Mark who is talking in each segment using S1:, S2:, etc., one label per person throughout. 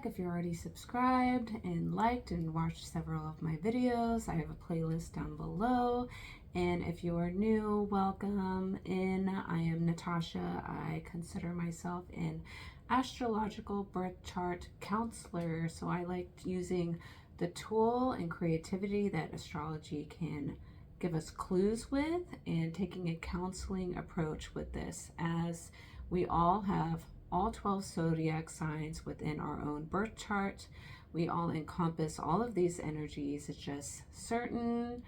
S1: Zodiac. If you're already subscribed and liked and watched several of my videos, I have a playlist down below. And if you are new, welcome in. I am Natasha. I consider myself an astrological birth chart counselor. So I like using the tool and creativity that astrology can give us clues with, and taking a counseling approach with this, as we all have all 12 zodiac signs within our own birth chart. We all encompass all of these energies. It's just certain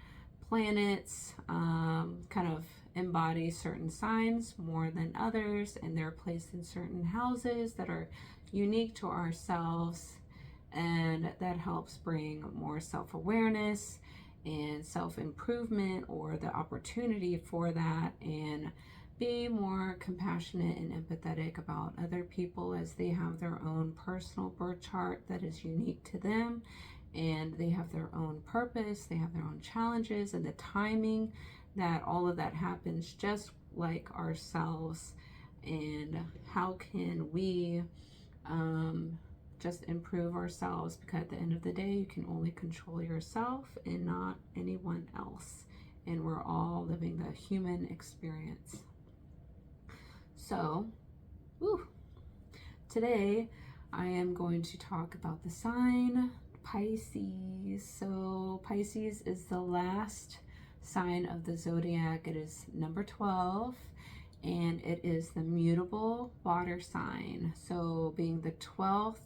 S1: planets kind of embody certain signs more than others, and they're placed in certain houses that are unique to ourselves, and that helps bring more self-awareness and self-improvement, or the opportunity for that, and be more compassionate and empathetic about other people as they have their own personal birth chart that is unique to them, and they have their own purpose, they have their own challenges, and the timing that all of that happens just like ourselves. And how can we just improve ourselves, because at the end of the day you can only control yourself and not anyone else, and we're all living the human experience. So today I am going to talk about the sign Pisces. So Pisces is the last sign of the zodiac. It is number 12, and it is the mutable water sign. So being the 12th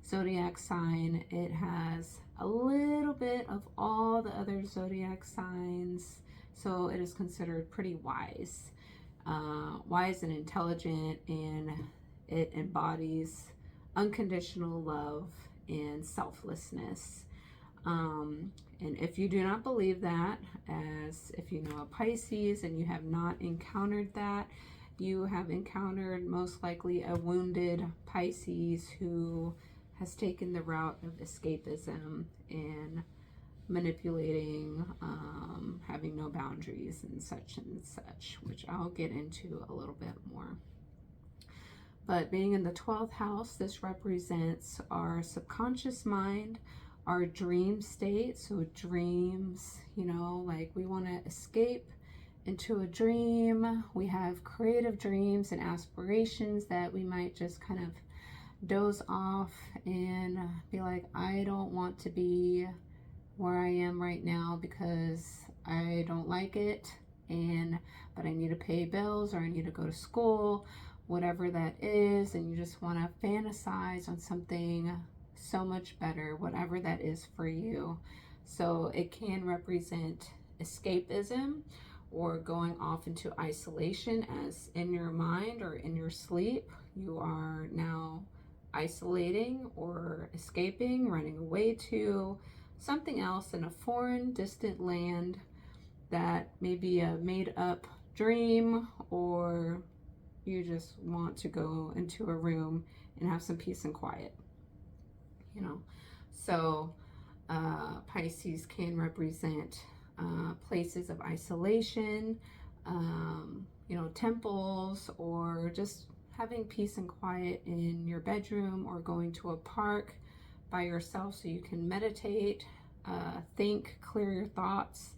S1: zodiac sign, it has a little bit of all the other zodiac signs, so it is considered pretty wise and intelligent, and it embodies unconditional love and selflessness. And if you do not believe that, as if you know a Pisces and you have not encountered that, you have encountered most likely a wounded Pisces who has taken the route of escapism and manipulating, having no boundaries and such, which I'll get into a little bit more. But being in the 12th house, this represents our subconscious mind, our dream state. So dreams, like we want to escape into a dream. We have creative dreams and aspirations that we might just kind of doze off and be like, I don't want to be where I am right now because I don't like it, but I need to pay bills, or I need to go to school, whatever that is, and you just want to fantasize on something so much better, whatever that is for you. So it can represent escapism or going off into isolation, as in your mind or in your sleep you are now isolating or escaping, running away to something else in a foreign, distant land that may be a made-up dream, or you just want to go into a room and have some peace and quiet. So Pisces can represent places of isolation, temples, or just having peace and quiet in your bedroom, or going to a park by yourself so you can meditate, think, clear your thoughts,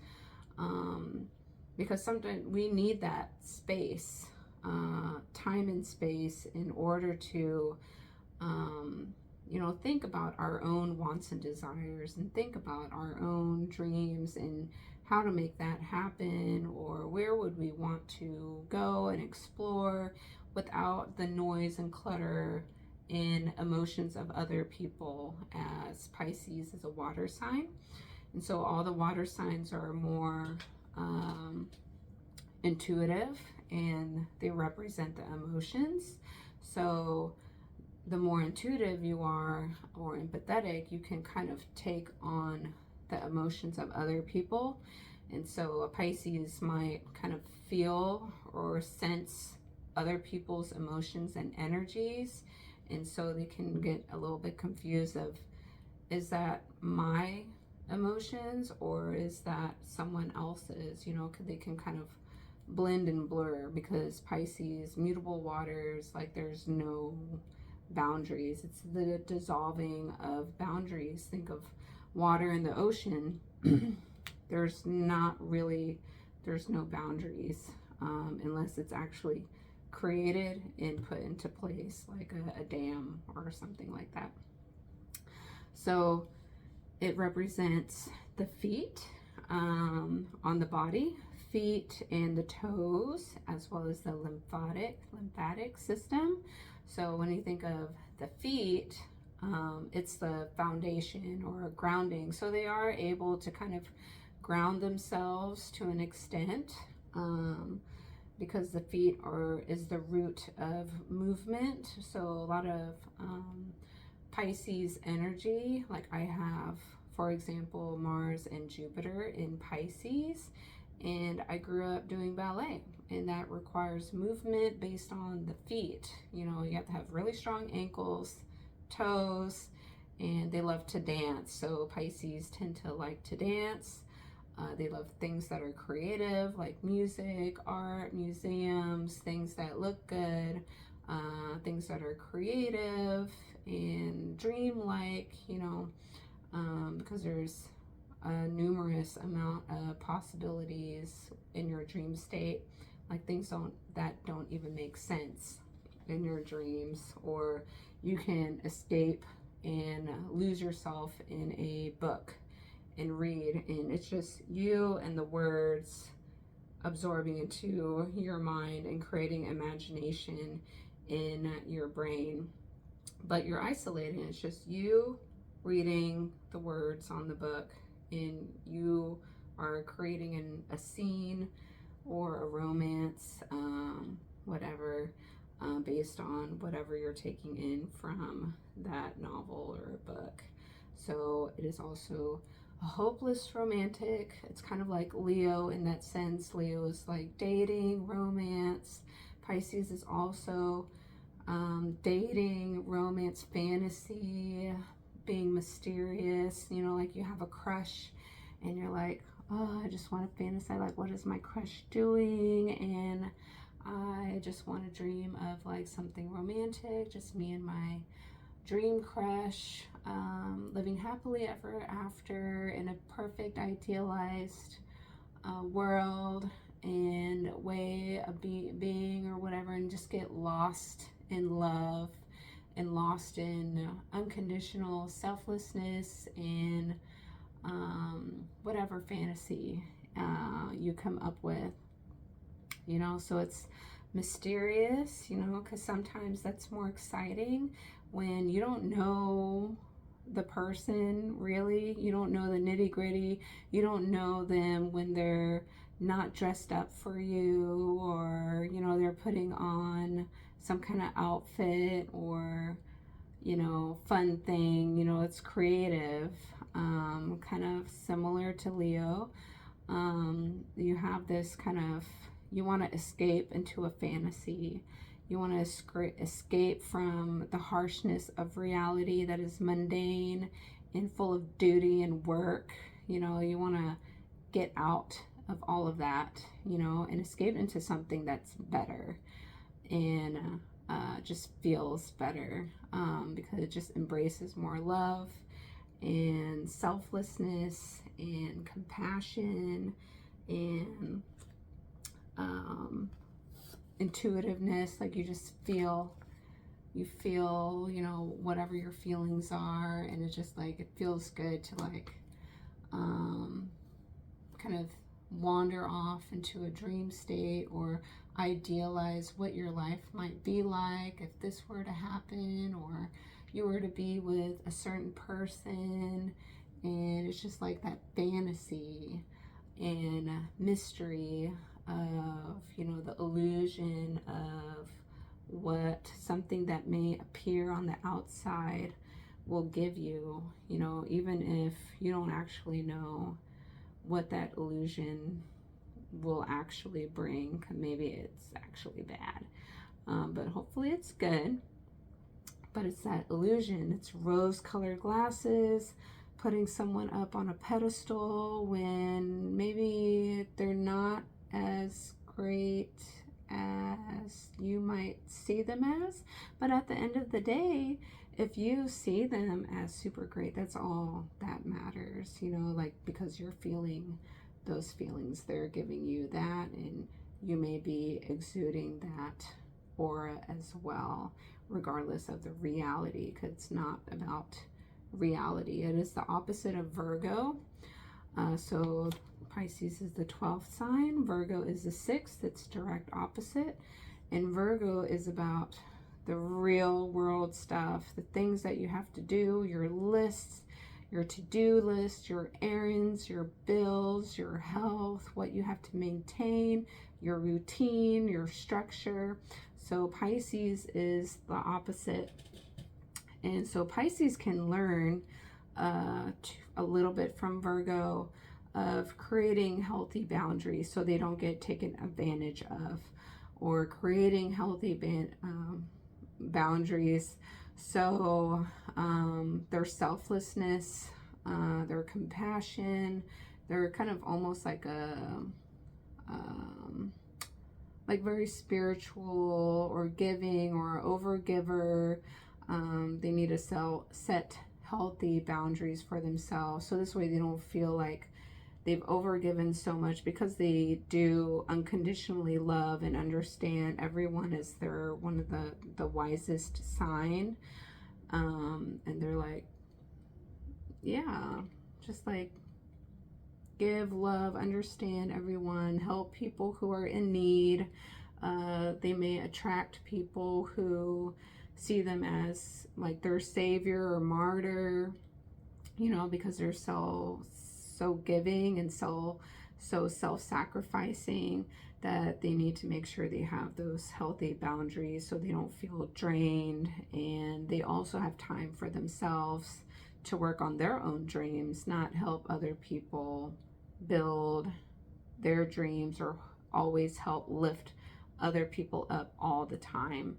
S1: because sometimes we need that space, time and space, in order to think about our own wants and desires, and think about our own dreams and how to make that happen, or where would we want to go and explore without the noise and clutter and emotions of other people, as Pisces is a water sign. And so all the water signs are more intuitive, and they represent the emotions. So the more intuitive you are, or empathetic, you can kind of take on the emotions of other people. And so a Pisces might kind of feel or sense other people's emotions and energies, and so they can get a little bit confused of, is that my emotions or is that someone else's? They can kind of blend and blur, because Pisces, mutable waters, like there's no boundaries. It's the dissolving of boundaries. Think of water in the ocean. There's no boundaries unless it's actually created and put into place, like a dam or something like that. So it represents the feet on the body, feet and the toes, as well as the lymphatic system. So when you think of the feet, it's the foundation or grounding. So they are able to kind of ground themselves to an extent, because the feet is the root of movement. So a lot of Pisces energy, like I have, for example, Mars and Jupiter in Pisces, and I grew up doing ballet, and that requires movement based on the feet. You know, you have to have really strong ankles, toes, and they love to dance. So Pisces tend to like to dance. They love things that are creative, like music, art, museums, things that look good, things that are creative and dreamlike, you know, because there's a numerous amount of possibilities in your dream state, like things that don't even make sense in your dreams, or you can escape and lose yourself in a book and read, and it's just you and the words absorbing into your mind and creating imagination in your brain. But you're isolated. It's just you reading the words on the book, and you are creating a scene or a romance, whatever, based on whatever you're taking in from that novel or book. So it is also a hopeless romantic. It's kind of like Leo in that sense. Leo is like dating, romance. Pisces is also dating, romance, fantasy, being mysterious. You know, like you have a crush and you're like, oh, I just want to fantasize, like, what is my crush doing? And I just want to dream of like something romantic, just me and my dream crush, living happily ever after in a perfect idealized world and way of being or whatever, and just get lost in love and lost in unconditional selflessness and whatever fantasy you come up with, you know. So it's mysterious, you know, because sometimes that's more exciting when you don't know the person really. You don't know the nitty gritty. You don't know them when they're not dressed up for you, or, you know, they're putting on some kind of outfit or, you know, fun thing. You know, it's creative, kind of similar to Leo. You have this kind of, you want to escape into a fantasy. You want to escape from the harshness of reality that is mundane and full of duty and work. You know, you want to get out of all of that, you know, and escape into something that's better and just feels better, because it just embraces more love and selflessness and compassion and intuitiveness. Like you just feel, you know, whatever your feelings are, and it's just like, it feels good to like kind of wander off into a dream state or idealize what your life might be like if this were to happen, or you were to be with a certain person. And it's just like that fantasy and mystery of, you know, the illusion of what something that may appear on the outside will give you, you know, even if you don't actually know what that illusion will actually bring. Maybe it's actually bad, but hopefully it's good. But it's that illusion. It's rose-colored glasses, putting someone up on a pedestal when maybe they're not as great as you might see them as. But at the end of the day, if you see them as super great, that's all that matters, you know, like, because you're feeling those feelings, they're giving you that, and you may be exuding that aura as well, regardless of the reality, because it's not about reality. It is the opposite of Virgo. So Pisces is the 12th sign, Virgo is the 6th, it's direct opposite. And Virgo is about the real world stuff, the things that you have to do, your lists, your to-do list, your errands, your bills, your health, what you have to maintain, your routine, your structure. So Pisces is the opposite. And so Pisces can learn a little bit from Virgo of creating healthy boundaries so they don't get taken advantage of, or creating healthy boundaries so their selflessness, their compassion, they're kind of almost like a like very spiritual or giving or overgiver. They need to set healthy boundaries for themselves, so this way they don't feel like they've overgiven so much, because they do unconditionally love and understand everyone as their one of the wisest sign. And they're like, yeah, just like give love, understand everyone, help people who are in need. They may attract people who see them as like their savior or martyr, you know, because they're so giving and so self-sacrificing, that they need to make sure they have those healthy boundaries so they don't feel drained. And they also have time for themselves to work on their own dreams, not help other people build their dreams, or always help lift other people up all the time,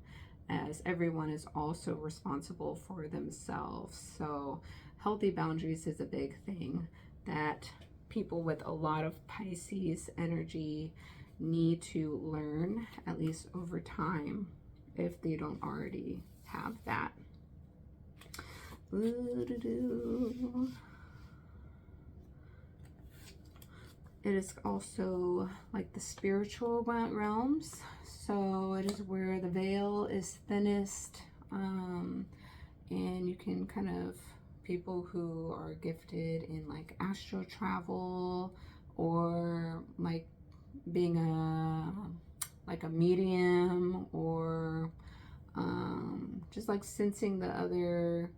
S1: as everyone is also responsible for themselves. So healthy boundaries is a big thing that people with a lot of Pisces energy need to learn, at least over time, if they don't already have that. It is also like the spiritual realms. So it is where the veil is thinnest, and you can kind of, people who are gifted in like astral travel, or like being a medium, or just like sensing the other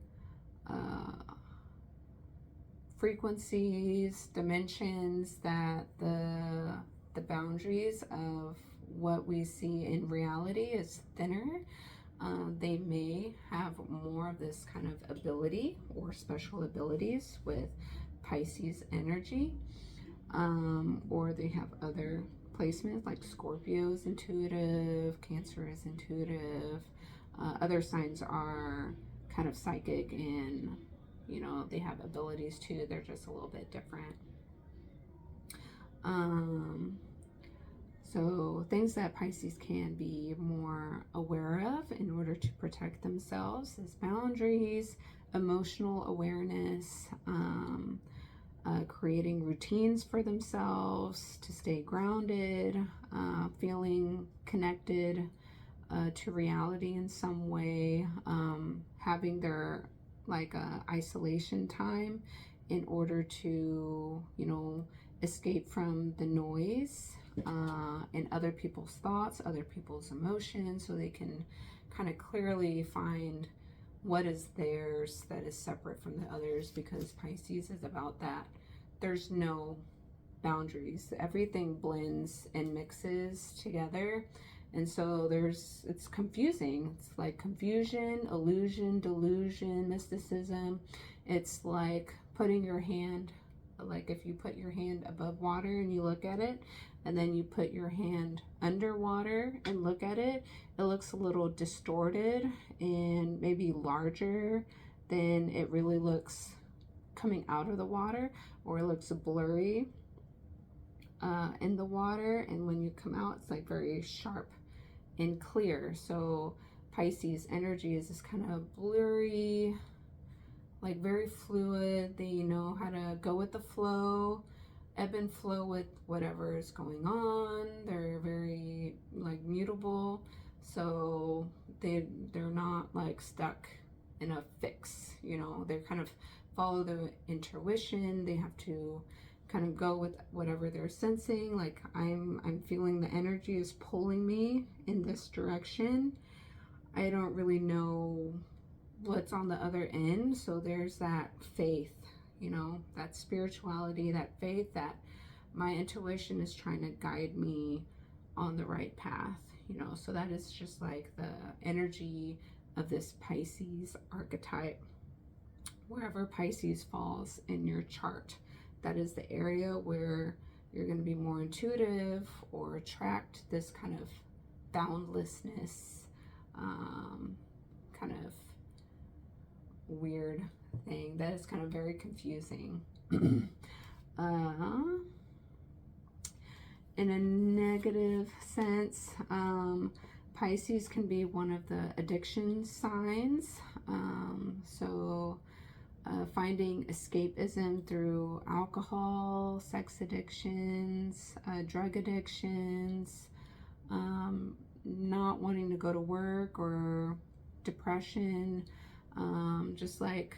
S1: frequencies, dimensions, that the boundaries of what we see in reality is thinner. They may have more of this kind of ability or special abilities with Pisces energy, or they have other placements like Scorpio's intuitive, Cancer is intuitive. Other signs are kind of psychic, and you know, they have abilities too, they're just a little bit different. So things that Pisces can be more aware of in order to protect themselves is boundaries, emotional awareness, creating routines for themselves to stay grounded, feeling connected to reality in some way, having their like isolation time in order to, you know, escape from the noise and other people's thoughts, other people's emotions, so they can kind of clearly find what is theirs that is separate from the others, because Pisces is about that. There's no boundaries. Everything blends and mixes together. And so it's confusing. It's like confusion, illusion, delusion, mysticism. It's like putting your hand, like if you put your hand above water and you look at it, and then you put your hand underwater and look at it, it looks a little distorted and maybe larger than it really looks coming out of the water, or it looks blurry in the water, and when you come out, it's like very sharp and clear. So Pisces energy is this kind of blurry, like very fluid. They know how to go with the flow, ebb and flow with whatever is going on. They're very like mutable, so they're not like stuck in a fix, you know. They're kind of follow their intuition. They have to kind of go with whatever they're sensing. Like I'm feeling the energy is pulling me in this direction. I don't really know what's on the other end, so there's that faith, you know, that spirituality, that faith that my intuition is trying to guide me on the right path, you know. So that is just like the energy of this Pisces archetype. Wherever Pisces falls in your chart, that is the area where you're going to be more intuitive or attract this kind of boundlessness, kind of weird thing that is kind of very confusing. In a negative sense, Pisces can be one of the addiction signs. Finding escapism through alcohol, sex addictions, drug addictions, not wanting to go to work, or depression, just like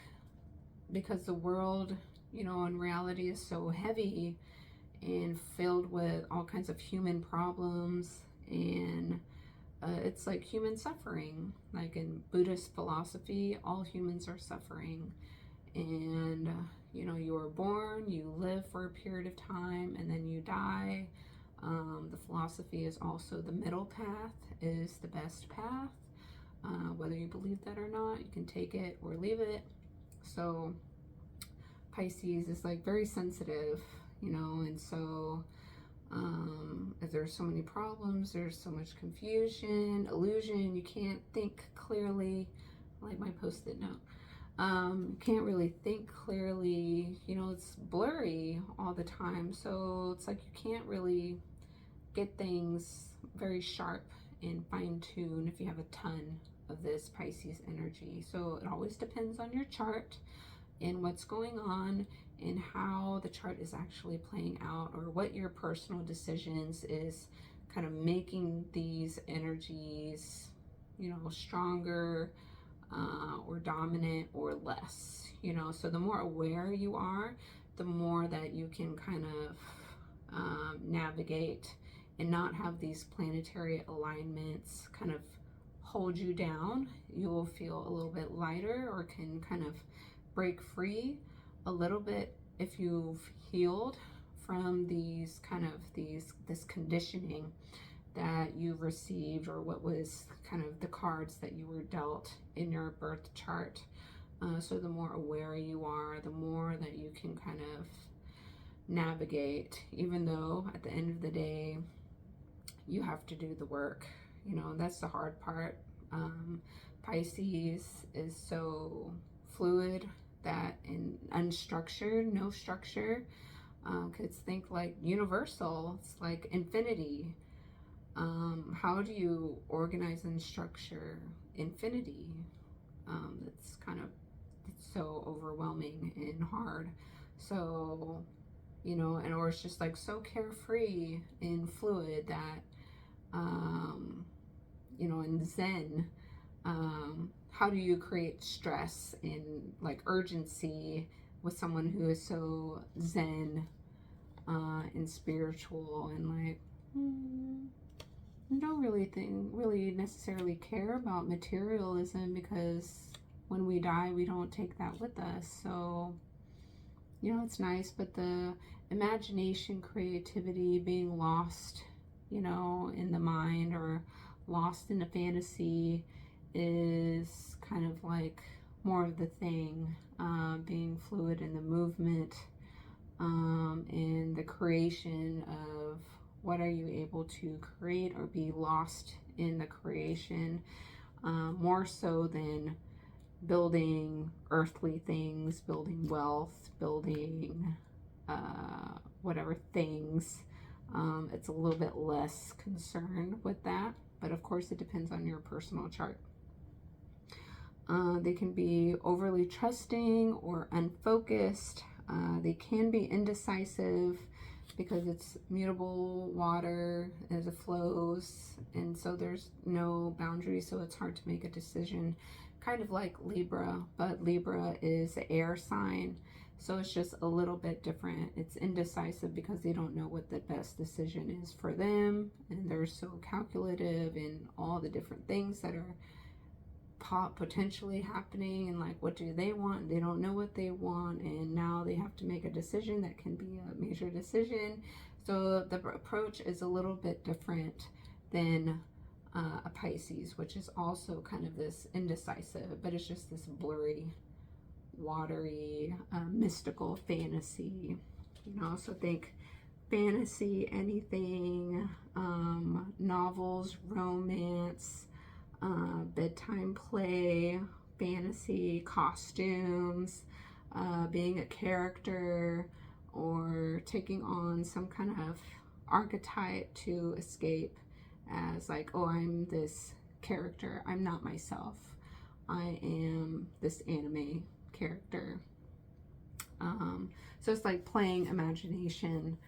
S1: because the world, you know, in reality is so heavy and filled with all kinds of human problems, and it's like human suffering. Like in Buddhist philosophy, all humans are suffering. And you know, you are born, you live for a period of time, and then you die. The philosophy is also the middle path is the best path. Whether you believe that or not, you can take it or leave it. So Pisces is like very sensitive, you know, and so if there's so many problems, there's so much confusion, illusion, you can't think clearly, like my post-it note. Can't really think clearly, you know, it's blurry all the time, so it's like you can't really get things very sharp and fine-tuned if you have a ton of this Pisces energy. So it always depends on your chart and what's going on and how the chart is actually playing out, or what your personal decisions is kind of making these energies, you know, stronger, or dominant or less, you know. So the more aware you are, the more that you can kind of navigate and not have these planetary alignments kind of hold you down. You will feel a little bit lighter, or can kind of break free a little bit if you've healed from these kind of this conditioning that you've received, or what was kind of the cards that you were dealt in your birth chart. So the more aware you are, the more that you can kind of navigate, even though at the end of the day you have to do the work, you know. That's the hard part. Pisces is so fluid, that in unstructured, no structure, kids think like universal, it's like infinity. How do you organize and structure infinity? It's kind of, it's so overwhelming and hard. So, you know, and or it's just like so carefree and fluid that, you know, in Zen, how do you create stress and like urgency with someone who is so Zen and spiritual, and like don't really necessarily care about materialism, because when we die we don't take that with us. So, you know, it's nice, but the imagination, creativity, being lost, you know, in the mind, or lost in a fantasy, is kind of like more of the thing. Being fluid in the movement, in the creation of what are you able to create, or be lost in the creation, more so than building earthly things, building wealth, building whatever things. It's a little bit less concerned with that. but of course it depends on your personal chart. They can be overly trusting or unfocused. They can be indecisive because it's mutable water as it flows, and so there's no boundaries, so it's hard to make a decision. Kind of like Libra, but Libra is an air sign, so it's just a little bit different. It's indecisive because they don't know what the best decision is for them, and they're so calculative in all the different things that are potentially happening, and like, what do they want? They don't know what they want, and now they have to make a decision that can be a major decision. So the approach is a little bit different than a Pisces, which is also kind of this indecisive, but it's just this blurry, watery, mystical fantasy, you know. So think fantasy, anything, novels, romance, bedtime play, fantasy, costumes, being a character, or taking on some kind of archetype to escape, as like, oh, I'm this character, I'm not myself, I am this anime character. So it's like playing imagination,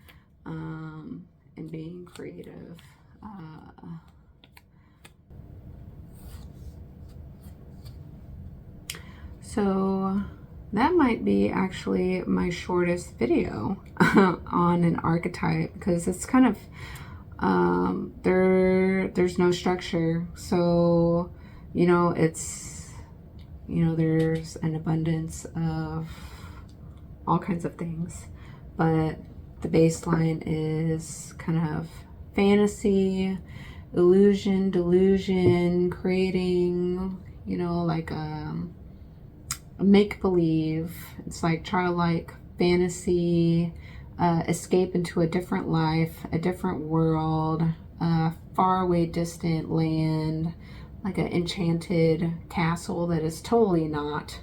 S1: and being creative. So that might be actually my shortest video on an archetype, because it's kind of there's no structure. So, you know, it's, you know, there's an abundance of all kinds of things, but the baseline is kind of fantasy, illusion, delusion, creating, you know, like a make-believe. It's like childlike fantasy, escape into a different life, a different world, far away, distant land, like an enchanted castle that is totally not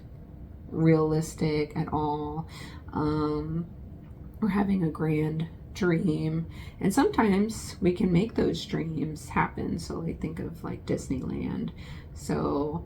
S1: realistic at all. We're having a grand dream, and sometimes we can make those dreams happen. So like, think of like Disneyland. So,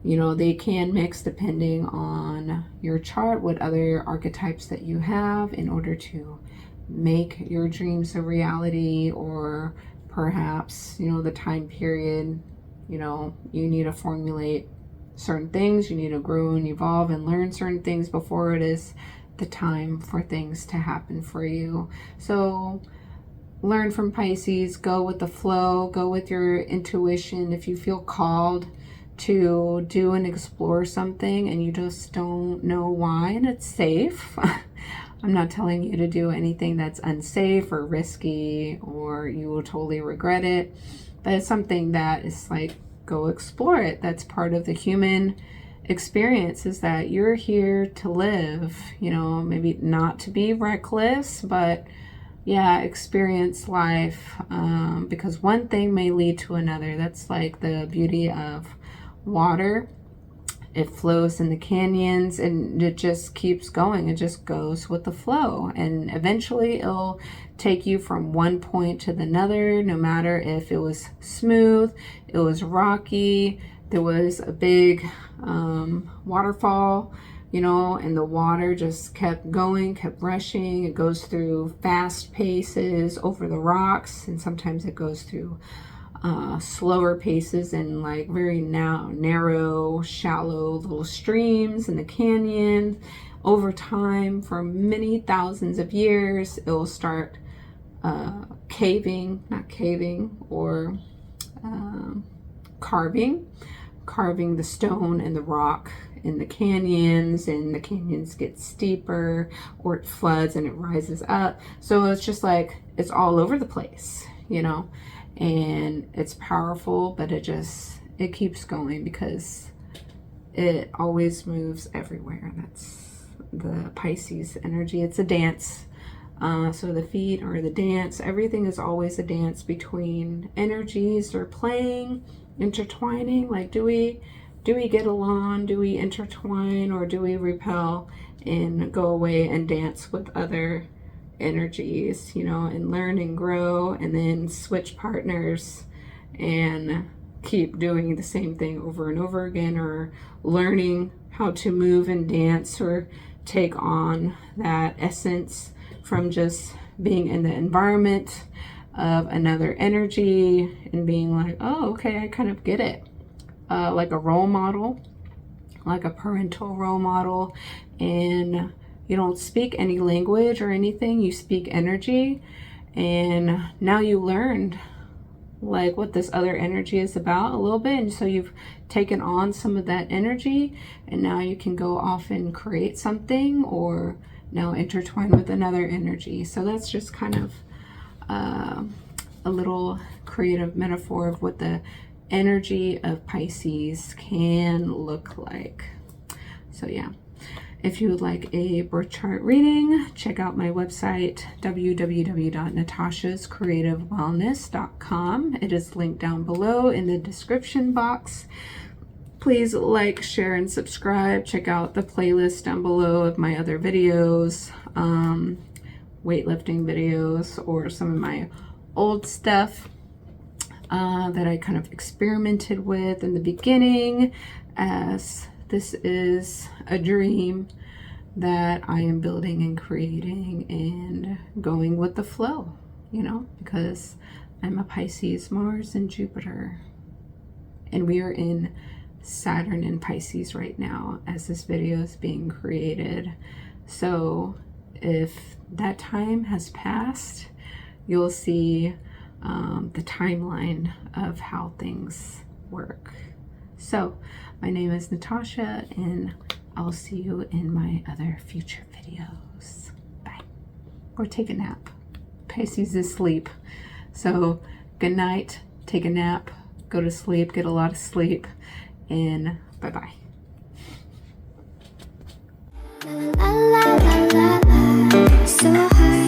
S1: you know, they can mix depending on your chart, what other archetypes that you have, in order to make your dreams a reality. Or perhaps, you know, the time period, you know, you need to formulate certain things, you need to grow and evolve and learn certain things before it is the time for things to happen for you. So learn from Pisces, go with the flow, go with your intuition. If you feel called to do and explore something and you just don't know why, and it's safe. I'm not telling you to do anything that's unsafe or risky or you will totally regret it, but it's something that is like, go explore it. That's part of the human experience, is that you're here to live, you know, maybe not to be reckless, but yeah, experience life, because one thing may lead to another. That's like the beauty of water. It flows in the canyons and it just keeps going. It just goes with the flow, and eventually it'll take you from one point to another, no matter if it was smooth, it was rocky, there was a big waterfall, you know, and the water just kept going, kept rushing. It goes through fast paces over the rocks, and sometimes it goes through slower paces and like very narrow, shallow little streams in the canyon. Over time, for many thousands of years, it will start carving the stone and the rock in the canyons, and the canyons get steeper, or it floods and it rises up. So it's just like, it's all over the place, you know, and it's powerful, but it keeps going because it always moves everywhere. That's the Pisces energy. It's a dance. So the feet are the dance. Everything is always a dance between energies. They're playing, intertwining. Like, do we get along? Do we intertwine, or do we repel and go away and dance with other energies, you know, and learn and grow, and then switch partners and keep doing the same thing over and over again, or learning how to move and dance or take on that essence from just being in the environment of another energy and being like, oh, okay, I kind of get it. Like a role model, like a parental role model, and you don't speak any language or anything, you speak energy, and now you learned like what this other energy is about a little bit, and so you've taken on some of that energy, and now you can go off and create something, or now intertwine with another energy. So that's just kind of a little creative metaphor of what the energy of Pisces can look like. So yeah, if you would like a birth chart reading, check out my website, www.natashascreativewellness.com. It is linked down below in the description box. Please like, share, and subscribe. Check out the playlist down below of my other videos, weightlifting videos, or some of my old stuff that I kind of experimented with in the beginning, as this is a dream that I am building and creating and going with the flow, you know, because I'm a Pisces, Mars, and Jupiter, and we are in Saturn and Pisces right now as this video is being created. So if that time has passed, you'll see the timeline of how things work. So my name is Natasha, and I'll see you in my other future videos. Bye. Or take a nap. Pisces is sleep. So good night, take a nap, go to sleep, get a lot of sleep, and bye-bye. So hard.